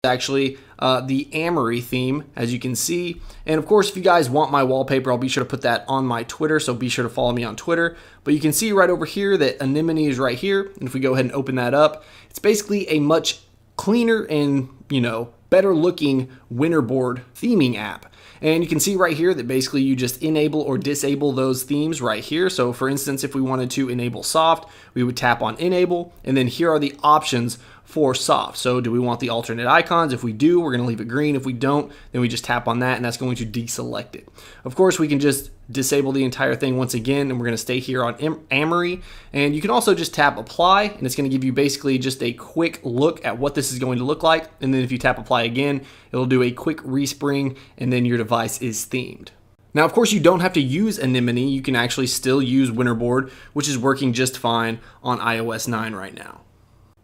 Actually the Amory theme, as you can see. And of course, if you guys want my wallpaper, I'll be sure to put that on my Twitter, so be sure to follow me on Twitter. But you can see right over here that Anemone is right here, and if we go ahead and open that up, it's basically a much cleaner and, you know, better looking winterboard theming app. And you can see right here that basically you just enable or disable those themes right here. So for instance, if we wanted to enable soft, we would tap on enable, and then here are the options for soft. So do we want the alternate icons? If we do, we're going to leave it green. If we don't, then we just tap on that, and that's going to deselect it. Of course, we can just disable the entire thing once again, and we're going to stay here on Amory. And you can also just tap apply, and it's going to give you basically just a quick look at what this is going to look like. And then if you tap apply again, it'll do a quick respring, and then your device is themed. Now, of course, you don't have to use Anemone. You can actually still use Winterboard, which is working just fine on iOS 9 right now.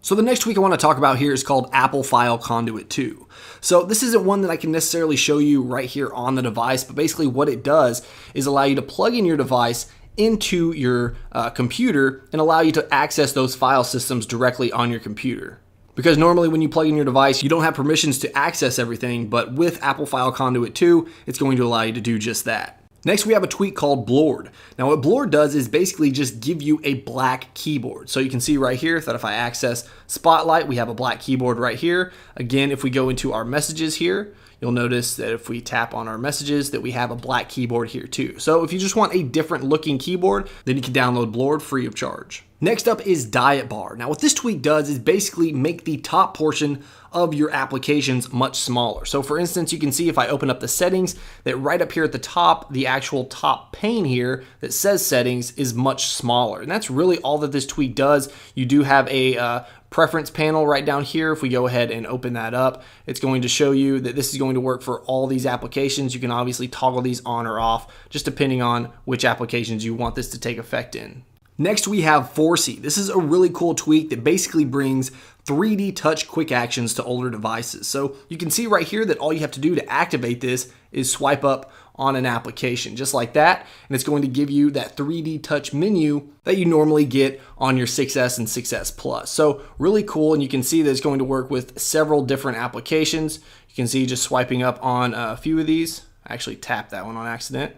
So the next tweak I want to talk about here is called Apple File Conduit 2. So this isn't one that I can necessarily show you right here on the device, but basically what it does is allow you to plug in your device into your computer and allow you to access those file systems directly on your computer. Because normally when you plug in your device, you don't have permissions to access everything, but with Apple File Conduit 2, it's going to allow you to do just that. Next, we have a tweak called Blurred. Now, what Blurred does is basically just give you a black keyboard. So you can see right here that if I access Spotlight, we have a black keyboard right here. Again, if we go into our messages here, you'll notice that if we tap on our messages that we have a black keyboard here too. So if you just want a different looking keyboard, then you can download Blurred free of charge. Next up is Diet Bar. Now what this tweak does is basically make the top portion of your applications much smaller. So for instance, you can see if I open up the settings that right up here at the top, the actual top pane here that says settings is much smaller. And that's really all that this tweak does. You do have a preference panel right down here. If we go ahead and open that up, it's going to show you that this is going to work for all these applications. You can obviously toggle these on or off, just depending on which applications you want this to take effect in. Next, we have 4C. This is a really cool tweak that basically brings 3D touch quick actions to older devices. So you can see right here that all you have to do to activate this is swipe up on an application, just like that, and it's going to give you that 3D touch menu that you normally get on your 6S and 6S Plus. So really cool, and you can see that it's going to work with several different applications. You can see just swiping up on a few of these. I actually tapped that one on accident.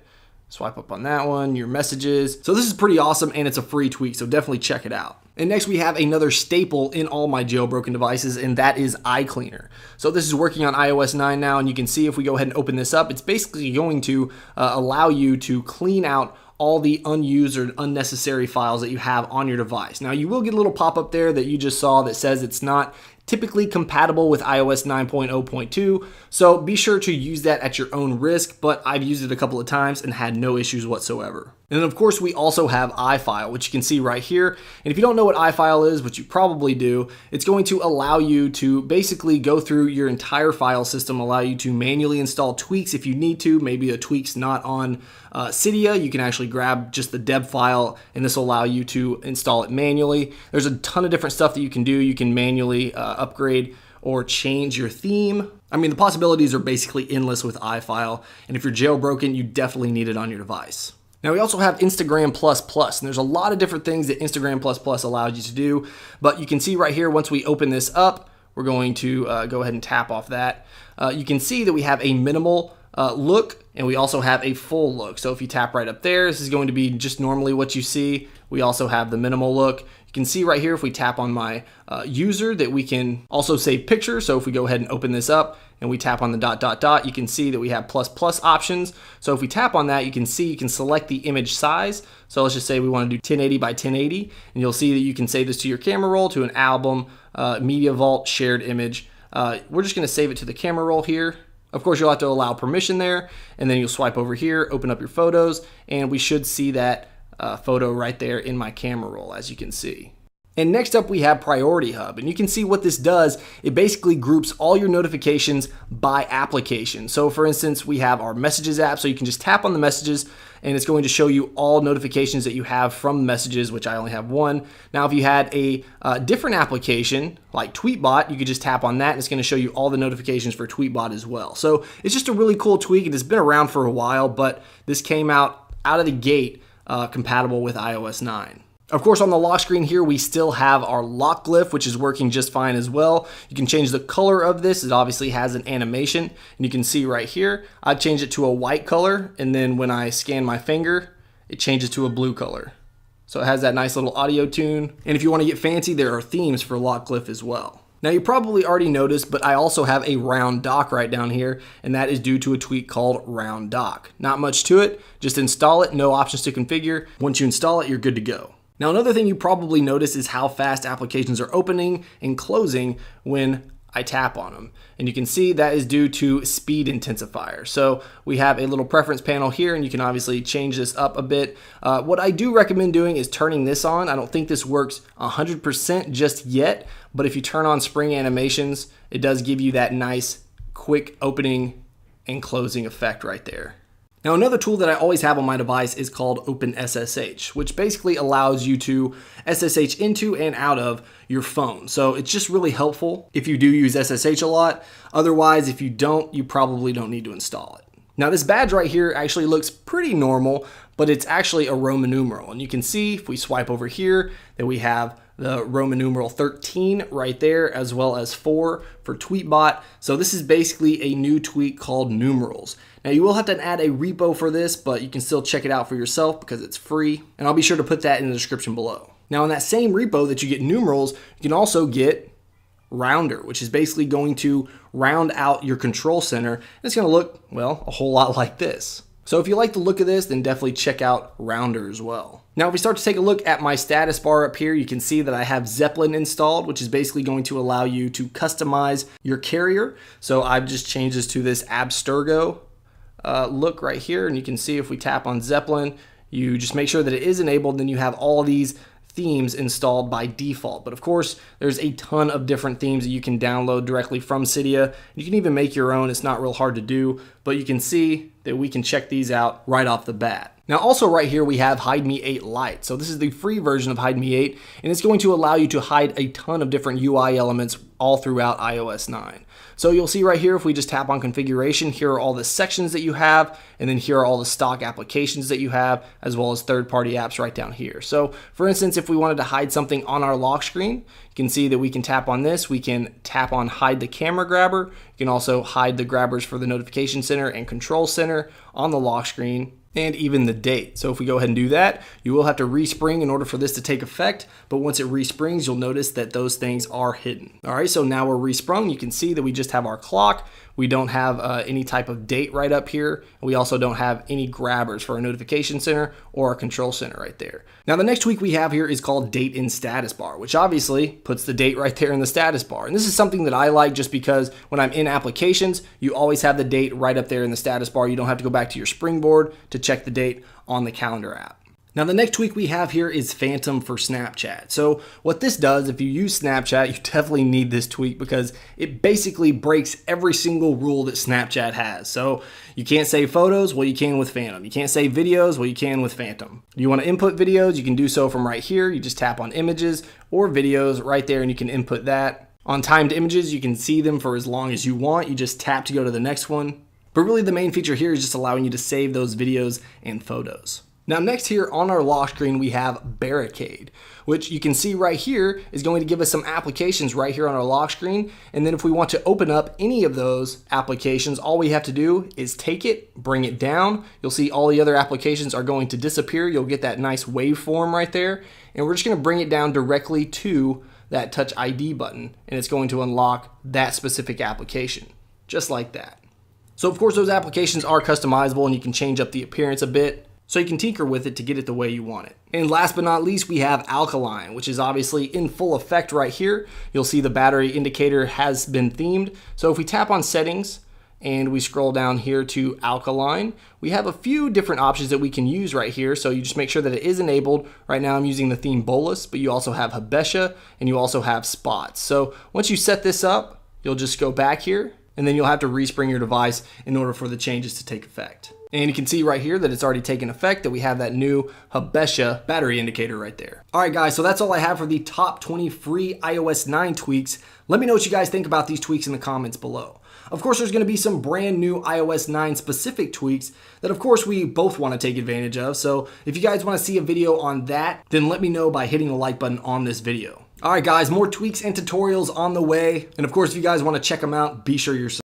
Swipe up on that one, your messages. So this is pretty awesome, and it's a free tweak, so definitely check it out. And next we have another staple in all my jailbroken devices, and that is iCleaner. So this is working on iOS 9 now, and you can see if we go ahead and open this up, it's basically going to allow you to clean out all the unused or unnecessary files that you have on your device. Now you will get a little pop-up there that you just saw that says it's not typically compatible with iOS 9.0.2, so be sure to use that at your own risk, but I've used it a couple of times and had no issues whatsoever. And then of course we also have iFile, which you can see right here. And if you don't know what iFile is, which you probably do, it's going to allow you to basically go through your entire file system, allow you to manually install tweaks if you need to. Maybe a tweak's not on Cydia, you can actually grab just the deb file, and this will allow you to install it manually. There's a ton of different stuff that you can do. You can manually upgrade or change your theme. I mean, the possibilities are basically endless with iFile, and if you're jailbroken, you definitely need it on your device. Now we also have Instagram++, and there's a lot of different things that Instagram++ allows you to do, but you can see right here, once we open this up, we're going to go ahead and tap off that. You can see that we have a minimal look, and we also have a full look. So if you tap right up there, this is going to be just normally what you see. We also have the minimal look. You can see right here if we tap on my user that we can also save pictures. So if we go ahead and open this up and we tap on the ... you can see that we have plus options. So if we tap on that, you can see you can select the image size. So let's just say we want to do 1080 by 1080, and you'll see that you can save this to your camera roll, to an album, media vault, shared image. We're just going to save it to the camera roll here. Of course, you'll have to allow permission there, and then you'll swipe over here, open up your photos, and we should see that photo right there in my camera roll, as you can see. And next up we have Priority Hub, and you can see what this does. It basically groups all your notifications by application. So for instance, we have our Messages app, so you can just tap on the messages and it's going to show you all notifications that you have from Messages, which I only have one. Now if you had a different application like Tweetbot, you could just tap on that and it's going to show you all the notifications for Tweetbot as well. So it's just a really cool tweak. It has been around for a while, but this came out of the gate compatible with iOS 9. Of course, on the lock screen here, we still have our lock glyph, which is working just fine as well. You can change the color of this. It obviously has an animation, and you can see right here, I changed it to a white color, and then when I scan my finger, it changes to a blue color. So it has that nice little audio tune. And if you want to get fancy, there are themes for lock glyph as well. Now you probably already noticed, but I also have a round dock right down here, and that is due to a tweak called round dock. Not much to it, just install it, no options to configure. Once you install it, you're good to go. Now another thing you probably notice is how fast applications are opening and closing when I tap on them. And you can see that is due to speed intensifier. So we have a little preference panel here, and you can obviously change this up a bit. What I do recommend doing is turning this on. I don't think this works 100% just yet, but if you turn on spring animations, it does give you that nice quick opening and closing effect right there. Now another tool that I always have on my device is called OpenSSH, which basically allows you to SSH into and out of your phone. So it's just really helpful if you do use SSH a lot. Otherwise, if you don't, you probably don't need to install it. Now this badge right here actually looks pretty normal, but it's actually a Roman numeral. And you can see if we swipe over here that we have the Roman numeral 13 right there, as well as 4 for Tweetbot. So this is basically a new tweak called numerals. Now you will have to add a repo for this, but you can still check it out for yourself because it's free. And I'll be sure to put that in the description below. Now in that same repo that you get numerals, you can also get rounder, which is basically going to round out your control center. And it's going to look, well, a whole lot like this. So if you like the look of this, then definitely check out rounder as well. Now, if we start to take a look at my status bar up here, you can see that I have Zeppelin installed, which is basically going to allow you to customize your carrier. So I've just changed this to this Abstergo look right here. And you can see if we tap on Zeppelin, you just make sure that it is enabled, then you have all these themes installed by default. But of course, there's a ton of different themes that you can download directly from Cydia. You can even make your own. It's not real hard to do, but you can see that we can check these out right off the bat. Now also right here we have Hide Me 8 Lite. So this is the free version of Hide Me 8, and it's going to allow you to hide a ton of different UI elements all throughout iOS 9. So you'll see right here, if we just tap on configuration, here are all the sections that you have, and then here are all the stock applications that you have, as well as third-party apps right down here. So for instance, if we wanted to hide something on our lock screen, you can see that we can tap on this. We can tap on hide the camera grabber. You can also hide the grabbers for the notification center and control center on the lock screen, and even the date. So if we go ahead and do that, you will have to respring in order for this to take effect, but once it resprings, you'll notice that those things are hidden. All right, so now we're resprung. You can see that we just have our clock. We don't have any type of date right up here. We also don't have any grabbers for our notification center or our control center right there. Now the next tweak we have here is called Date in Status Bar, which obviously puts the date right there in the status bar. And this is something that I like just because when I'm in applications, you always have the date right up there in the status bar. You don't have to go back to your Springboard to check the date on the calendar app. Now the next tweak we have here is Phantom for Snapchat. So what this does, if you use Snapchat, you definitely need this tweak because it basically breaks every single rule that Snapchat has. So you can't save photos, well you can with Phantom. You can't save videos, well you can with Phantom. You want to input videos, you can do so from right here. You just tap on images or videos right there and you can input that. On timed images, you can see them for as long as you want. You just tap to go to the next one. But really the main feature here is just allowing you to save those videos and photos. Now next here on our lock screen we have Barricade, which you can see right here is going to give us some applications right here on our lock screen. And then if we want to open up any of those applications, all we have to do is take it, bring it down. You'll see all the other applications are going to disappear. You'll get that nice waveform right there. And we're just going to bring it down directly to that Touch ID button, and it's going to unlock that specific application, just like that. So of course those applications are customizable and you can change up the appearance a bit. So you can tinker with it to get it the way you want it. And last but not least, we have Alkaline, which is obviously in full effect right here. You'll see the battery indicator has been themed. So if we tap on settings and we scroll down here to Alkaline, we have a few different options that we can use right here. So you just make sure that it is enabled. Right now I'm using the theme Bolus, but you also have Habesha and you also have Spots. So once you set this up, you'll just go back here and then you'll have to respring your device in order for the changes to take effect. And you can see right here that it's already taken effect, that we have that new Habesha battery indicator right there. All right, guys, so that's all I have for the top 20 free iOS 9 tweaks. Let me know what you guys think about these tweaks in the comments below. Of course, there's going to be some brand new iOS 9 specific tweaks that, of course, we both want to take advantage of. So if you guys want to see a video on that, then let me know by hitting the like button on this video. All right, guys, more tweaks and tutorials on the way. And of course, if you guys want to check them out, be sure you're subscribed.